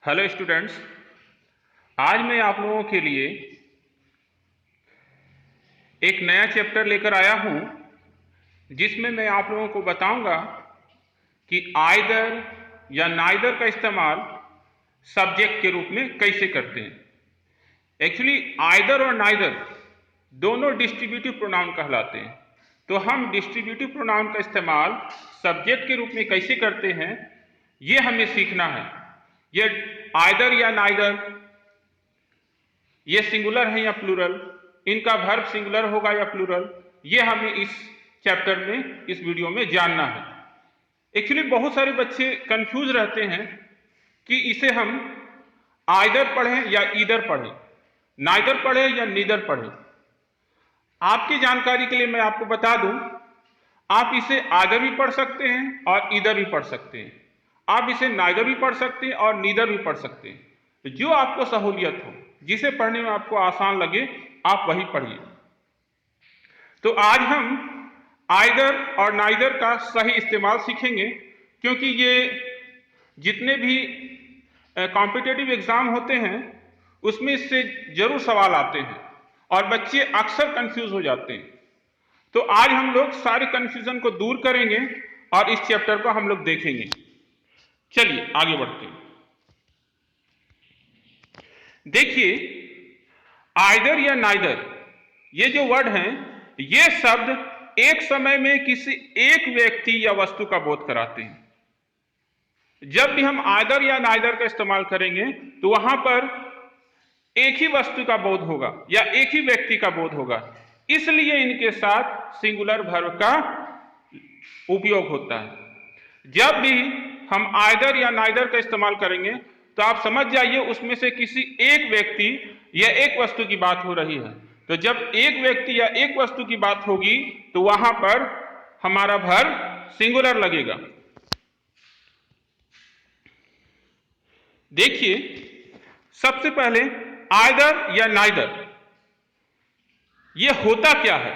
Hello students, आज मैं आप लोगों के लिए एक नया चैप्टर लेकर आया हूं जिसमें मैं आप लोगों को बताऊंगा कि आइदर या नाइदर का इस्तेमाल सब्जेक्ट के रूप में कैसे करते हैं। एक्चुअली आइदर और नाइदर दोनों डिस्ट्रीब्यूटिव प्रोनाउन कहलाते हैं, तो हम डिस्ट्रीब्यूटिव प्रोनाउन का इस्तेमाल सब्जेक्ट के रूप में कैसे करते हैं ये हमें सीखना है। ये आइदर या नाइदर ये सिंगुलर है या प्लूरल, इनका वर्ब सिंगुलर होगा या प्लूरल, ये हमें इस चैप्टर में इस वीडियो में जानना है। एक्चुअली बहुत सारे बच्चे कंफ्यूज रहते हैं कि इसे हम आइदर पढ़ें या ईदर पढ़ें, नाइदर पढ़ें या नीदर पढ़ें। आपकी जानकारी के लिए मैं आपको बता दूं, आप इसे आइदर भी पढ़ सकते हैं और ईदर भी पढ़ सकते हैं। आप इसे नाइदर भी पढ़ सकते हैं और नीदर भी पढ़ सकते हैं। तो जो आपको सहूलियत हो, जिसे पढ़ने में आपको आसान लगे, आप वही पढ़िए। तो आज हम आइदर और नाइदर का सही इस्तेमाल सीखेंगे, क्योंकि ये जितने भी कॉम्पिटिटिव एग्जाम होते हैं उसमें इससे जरूर सवाल आते हैं और बच्चे अक्सर कंफ्यूज हो जाते हैं। तो आज हम लोग सारे कंफ्यूजन को दूर करेंगे और इस चैप्टर को हम लोग देखेंगे। चलिए आगे बढ़ते हैं। देखिए, आइदर या नाइदर ये जो वर्ड हैं, ये शब्द एक समय में किसी एक व्यक्ति या वस्तु का बोध कराते हैं। जब भी हम आइदर या नाइदर का इस्तेमाल करेंगे तो वहां पर एक ही वस्तु का बोध होगा या एक ही व्यक्ति का बोध होगा, इसलिए इनके साथ सिंगुलर वर्ब का उपयोग होता है। जब भी हम आइदर या नाइदर का इस्तेमाल करेंगे तो आप समझ जाइए उसमें से किसी एक व्यक्ति या एक वस्तु की बात हो रही है। तो जब एक व्यक्ति या एक वस्तु की बात होगी तो वहां पर हमारा वर्ब सिंगुलर लगेगा। देखिए, सबसे पहले आइदर या नाइदर ये होता क्या है।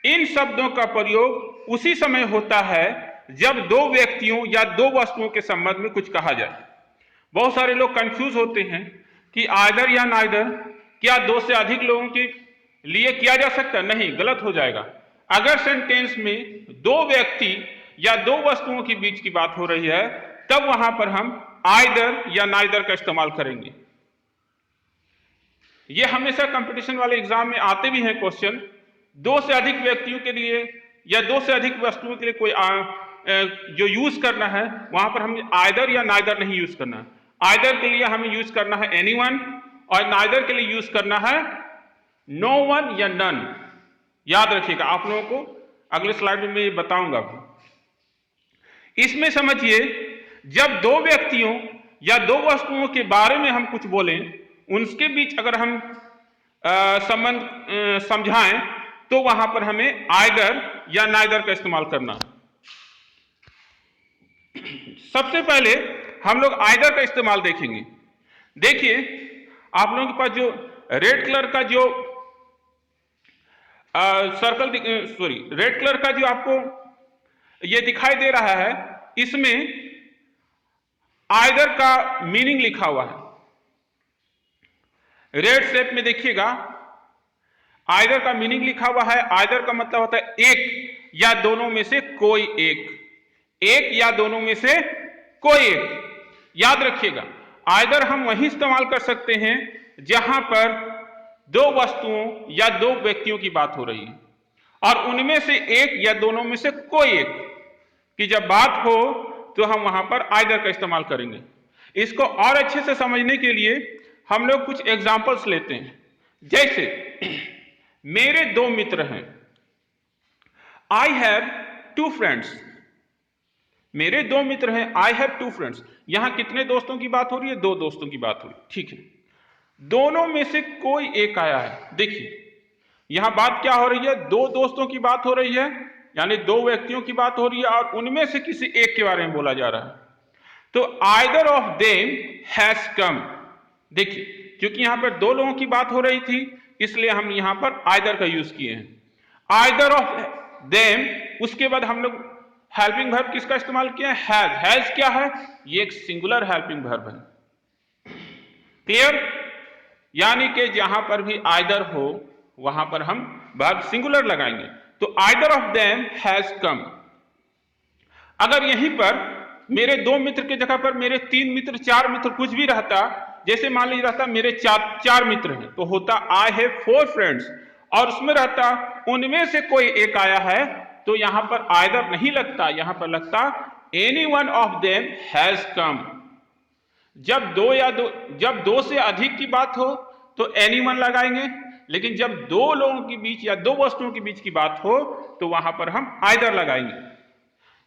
इन शब्दों का प्रयोग उसी समय होता है जब दो व्यक्तियों या दो वस्तुओं के संबंध में कुछ कहा जाए। बहुत सारे लोग कंफ्यूज होते हैं कि आइदर या नाइदर क्या दो से अधिक लोगों के लिए किया जा सकता है? नहीं, गलत हो जाएगा। अगर सेंटेंस में दो व्यक्ति या दो वस्तुओं के बीच की बात हो रही है तब वहां पर हम आइदर या नाइदर का इस्तेमाल करेंगे। यह हमेशा कंपटीशन वाले एग्जाम में आते भी हैं क्वेश्चन। दो से अधिक व्यक्तियों के लिए या दो से अधिक वस्तुओं के लिए कोई जो यूज करना है वहां पर हमें आइदर या नाइदर नहीं यूज करना है। आइदर के लिए हमें यूज करना है एनीवन और नाइदर के लिए यूज करना है नो वन या नन। याद रखिएगा, आप लोगों को अगले स्लाइड में मैं ये बताऊंगा भी। इसमें समझिए, जब दो व्यक्तियों या दो वस्तुओं के बारे में हम कुछ बोलें, उनके बीच अगर हम संबंध समझाएं तो वहां पर हमें आइदर या नाइदर का इस्तेमाल करना है। सबसे पहले हम लोग आइदर का इस्तेमाल देखेंगे। देखिए, आप लोगों के पास जो रेड कलर का जो रेड कलर का जो आपको ये दिखाई दे रहा है, इसमें आइदर का मीनिंग लिखा हुआ है। रेड शेप में देखिएगा, आइदर का मीनिंग लिखा हुआ है। आइदर का मतलब होता है एक या दोनों में से कोई एक, एक या दोनों में से कोई एक। याद रखिएगा, आइदर हम वहीं इस्तेमाल कर सकते हैं जहां पर दो वस्तुओं या दो व्यक्तियों की बात हो रही है और उनमें से एक या दोनों में से कोई एक की जब बात हो तो हम वहां पर आइदर का इस्तेमाल करेंगे। इसको और अच्छे से समझने के लिए हम लोग कुछ एग्जाम्पल्स लेते हैं। जैसे मेरे दो मित्र हैं, आई हैव टू फ्रेंड्स। मेरे दो मित्र हैं, आई हैव टू फ्रेंड्स। यहां कितने दोस्तों की बात हो रही है? दो दोस्तों की बात हो रही है, ठीक है। दोनों में से कोई एक आया है। देखिए, यहां बात क्या हो रही है? दो दोस्तों की बात हो रही है, यानी दो व्यक्तियों की बात हो रही है और उनमें से किसी एक के बारे में बोला जा रहा है। तो either of them has come. देखिए, क्योंकि यहां पर दो लोगों की बात हो रही थी इसलिए हम यहां पर आइदर का यूज किए हैं। आइदर ऑफ देम, उसके बाद हम लोग हेल्पिंग वर्ब किसका इस्तेमाल किया है? हैज। हैज क्या है? ये एक सिंगुलर हेल्पिंग वर्ब है। क्लियर? यानी कि जहां पर भी आइदर हो वहां पर हम वर्ब सिंगुलर लगाएंगे। तो either of them has come. अगर यहीं पर मेरे 2 मित्र की जगह पर मेरे 3 मित्र, 4 मित्र कुछ भी रहता, जैसे मान लीजिए रहता मेरे चार मित्र हैं, तो होता आई हैव 4 फ्रेंड्स, और उसमें रहता उनमें से कोई एक आया है, तो यहां पर आइदर नहीं लगता, यहां पर लगता any one of them has come. जब दो से अधिक की बात हो तो एनी वन लगाएंगे, लेकिन जब 2 लोगों के बीच या 2 वस्तुओं के बीच की बात हो तो वहां पर हम आइदर लगाएंगे।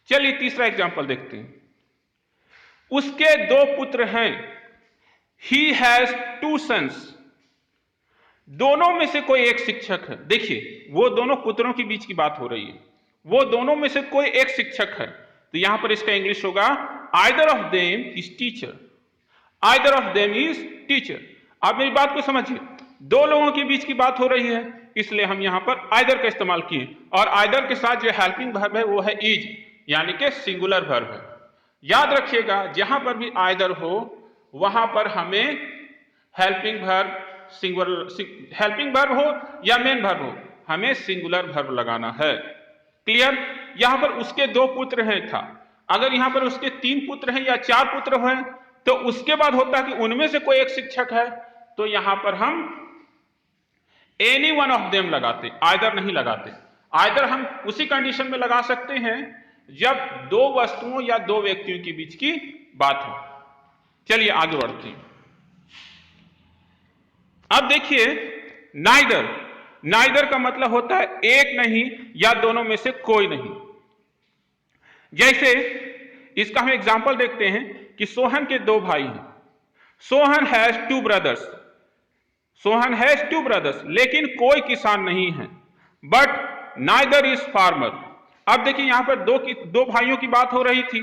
चलिए तीसरा एग्जांपल देखते हैं। उसके 2 पुत्र हैं, ही हैज 2 सन्स। दोनों में से कोई एक शिक्षक है। देखिए वो दोनों पुत्रों के बीच की बात हो रही है, वो दोनों में से कोई एक शिक्षक है, तो यहां पर इसका इंग्लिश होगा either of them is teacher. Either of them is teacher. आप मेरी बात को समझिए, 2 लोगों के बीच की बात हो रही है, इसलिए हम यहां पर आइदर का इस्तेमाल किए, और आइदर के साथ जो हेल्पिंग वर्ब है वो है इज, यानी कि सिंगुलर वर्ब है। याद रखिएगा जहां पर भी आइदर हो वहां पर हमें हेल्पिंग वर्ब, हेल्पिंग वर्ब हो या मेन वर्ब हो, हमें सिंगुलर वर्ब लगाना है। क्लियर? यहां पर उसके 2 पुत्र हैं था, अगर यहां पर उसके 3 पुत्र हैं या 4 पुत्र हैं तो उसके बाद होता कि उनमें से कोई एक शिक्षक है, तो यहां पर हम एनी वन ऑफ देम लगाते, आइदर नहीं लगाते। आइदर हम उसी कंडीशन में लगा सकते हैं जब 2 वस्तुओं या 2 व्यक्तियों के बीच की बात हो। चलिए आगे बढ़ते हैं। अब देखिए नाइदर, नाइदर का मतलब होता है एक नहीं या दोनों में से कोई नहीं। जैसे इसका हम एग्जांपल देखते हैं कि सोहन के 2 भाई हैं। Sohan has 2 brothers, Sohan has 2 brothers, लेकिन कोई किसान नहीं है। But neither is farmer. अब देखिए यहां पर 2 भाइयों की बात हो रही थी,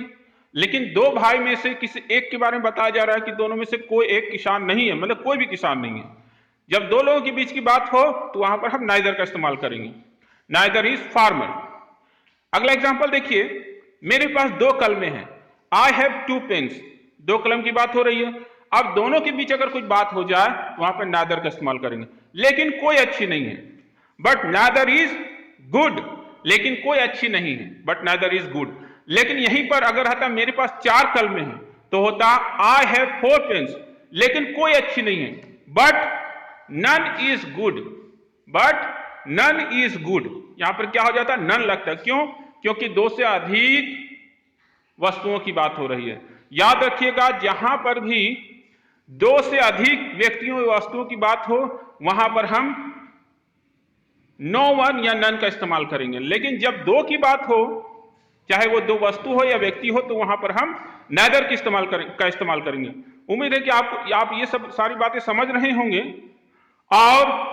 लेकिन 2 भाई में से किसी एक के बारे में बताया जा रहा है कि दोनों में से कोई एक किसान नहीं है, मतलब कोई भी किसान नहीं है। जब 2 लोगों के बीच की बात हो तो वहां पर हम नाइदर का इस्तेमाल करेंगे, नाइदर इज फार्मर। अगला एग्जांपल देखिए, मेरे पास 2 कलमें हैं, आई हैव 2 पेन्स। 2 कलम की बात हो रही है। अब दोनों के बीच अगर कुछ बात हो जाए वहां पर नाइदर का इस्तेमाल करेंगे, लेकिन कोई अच्छी नहीं है। बट नाइदर इज गुड, लेकिन कोई अच्छी नहीं है, बट नाइदर इज गुड। लेकिन यहीं पर अगर रहता मेरे पास 4 कलमें हैं तो होता आई हैव 4 पेन्स, लेकिन कोई अच्छी नहीं है, but none is good, but none is good. यहां पर क्या हो जाता है, नन लगता है। क्यों? क्योंकि 2 से अधिक वस्तुओं की बात हो रही है। याद रखिएगा जहां पर भी 2 से अधिक व्यक्तियों या वस्तुओं की बात हो वहां पर हम नो वन या नन का इस्तेमाल करेंगे, लेकिन जब 2 की बात हो, चाहे वो 2 वस्तु हो या व्यक्ति हो, तो वहां पर हम नाइदर का इस्तेमाल करेंगे। उम्मीद है कि आप ये सब सारी बातें समझ रहे होंगे। और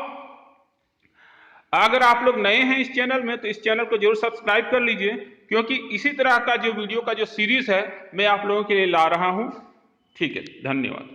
अगर आप लोग नए हैं इस चैनल में तो इस चैनल को जरूर सब्सक्राइब कर लीजिए, क्योंकि इसी तरह का जो वीडियो का जो सीरीज है मैं आप लोगों के लिए ला रहा हूं। ठीक है, धन्यवाद।